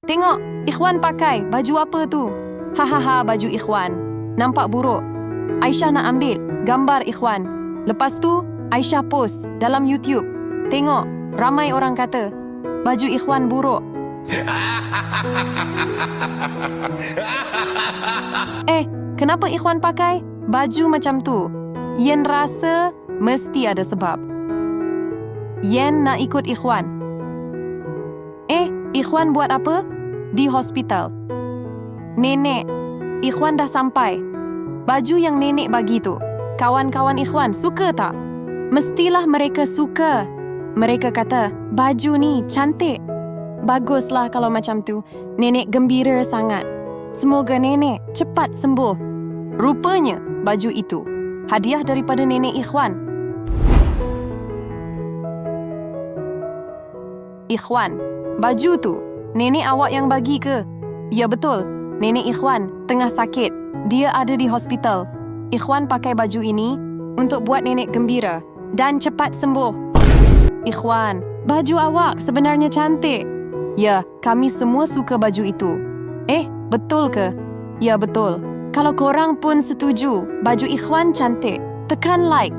Tengok, Ikhwan pakai baju apa tu? Hahaha, baju Ikhwan. Nampak buruk. Aisyah nak ambil gambar Ikhwan. Lepas tu, Aisyah post dalam YouTube. Tengok, ramai orang kata baju Ikhwan buruk. Kenapa Ikhwan pakai baju macam tu? Yen rasa mesti ada sebab. Yen nak ikut Ikhwan. Ikhwan buat apa? Di hospital. Nenek, Ikhwan dah sampai. Baju yang nenek bagi tu, kawan-kawan Ikhwan suka tak? Mestilah mereka suka. Mereka kata, baju ni cantik. Baguslah kalau macam tu. Nenek gembira sangat. Semoga nenek cepat sembuh. Rupanya, baju itu hadiah daripada nenek Ikhwan. Ikhwan, baju tu nenek awak yang bagi ke? Ya betul, nenek Ikhwan tengah sakit. Dia ada di hospital. Ikhwan pakai baju ini untuk buat nenek gembira dan cepat sembuh. Ikhwan, baju awak sebenarnya cantik. Ya, kami semua suka baju itu. Betul ke? Ya betul. Kalau korang pun setuju baju Ikhwan cantik, tekan like.